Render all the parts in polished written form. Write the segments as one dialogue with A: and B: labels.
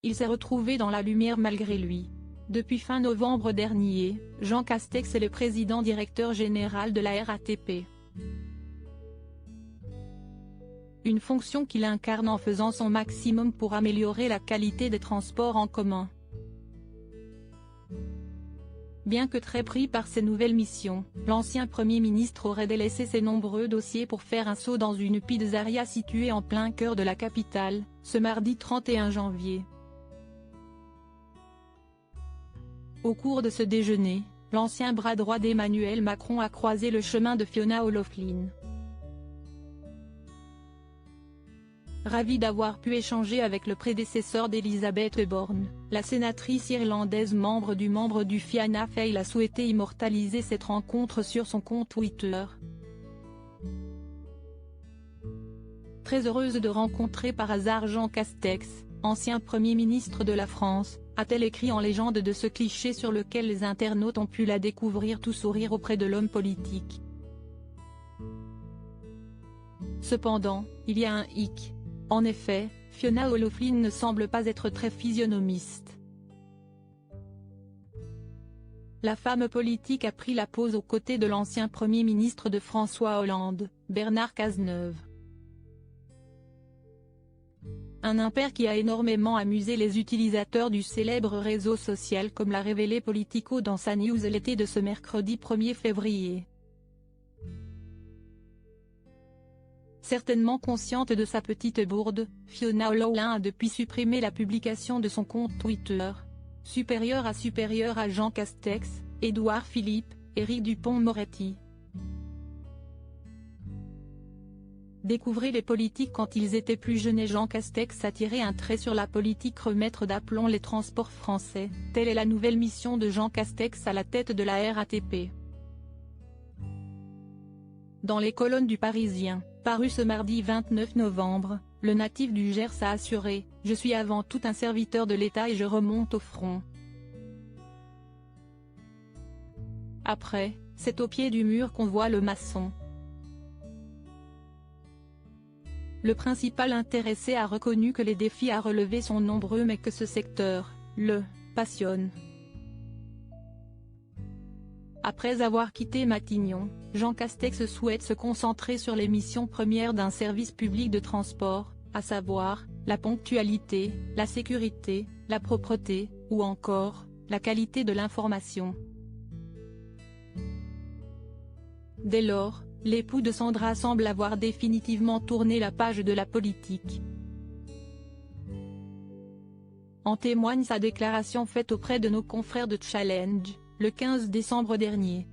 A: Il s'est retrouvé dans la lumière malgré lui. Depuis fin novembre dernier, Jean Castex est le président directeur général de la RATP. Une fonction qu'il incarne en faisant son maximum pour améliorer la qualité des transports en commun. Bien que très pris par ses nouvelles missions, l'ancien Premier ministre aurait délaissé ses nombreux dossiers pour faire un saut dans une pizzeria située en plein cœur de la capitale, ce mardi 31 janvier. Au cours de ce déjeuner, l'ancien bras droit d'Emmanuel Macron a croisé le chemin de Fiona O'Loughlin. Ravi d'avoir pu échanger avec le prédécesseur d'Elisabeth Borne, la sénatrice irlandaise membre du Fianna Fáil a souhaité immortaliser cette rencontre sur son compte Twitter. Très heureuse de rencontrer par hasard Jean Castex, ancien Premier ministre de la France, a-t-elle écrit en légende de ce cliché sur lequel les internautes ont pu la découvrir tout sourire auprès de l'homme politique. Cependant, il y a un hic. En effet, Fiona O'Loughlin ne semble pas être très physionomiste. La femme politique a pris la pose aux côtés de l'ancien Premier ministre de François Hollande, Bernard Cazeneuve. Un impair qui a énormément amusé les utilisateurs du célèbre réseau social comme l'a révélé Politico dans sa newsletter de ce mercredi 1er février. Certainement consciente de sa petite bourde, Fiona O'Loughlin a depuis supprimé la publication de son compte Twitter. Supérieur à Jean Castex, Édouard Philippe, Éric Dupond-Moretti. Découvrez les politiques quand ils étaient plus jeunes et Jean Castex a tiré un trait sur la politique remettre d'aplomb les transports français, telle est la nouvelle mission de Jean Castex à la tête de la RATP. Dans les colonnes du Parisien, paru ce mardi 29 novembre, le natif du Gers a assuré « Je suis avant tout un serviteur de l'État et je remonte au front ». Après, c'est au pied du mur qu'on voit le maçon. Le principal intéressé a reconnu que les défis à relever sont nombreux mais que ce secteur, le passionne. Après avoir quitté Matignon, Jean Castex souhaite se concentrer sur les missions premières d'un service public de transport, à savoir, la ponctualité, la sécurité, la propreté, ou encore, la qualité de l'information. Dès lors, l'époux de Sandra semble avoir définitivement tourné la page de la politique. En témoigne sa déclaration faite auprès de nos confrères de Challenge, le 15 décembre dernier.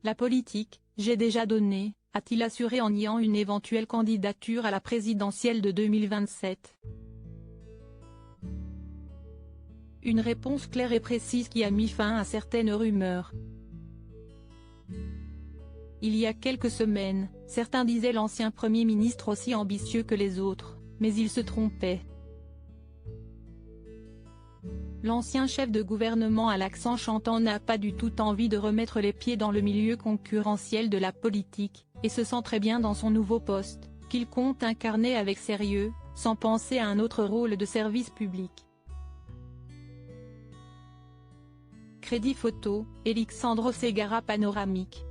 A: La politique, j'ai déjà donné, a-t-il assuré en niant une éventuelle candidature à la présidentielle de 2027. Une réponse claire et précise qui a mis fin à certaines rumeurs. Il y a quelques semaines, certains disaient l'ancien Premier ministre aussi ambitieux que les autres, mais il se trompait. L'ancien chef de gouvernement à l'accent chantant n'a pas du tout envie de remettre les pieds dans le milieu concurrentiel de la politique, et se sent très bien dans son nouveau poste, qu'il compte incarner avec sérieux, sans penser à un autre rôle de service public. Crédit photo, Alexandre Ségara panoramique.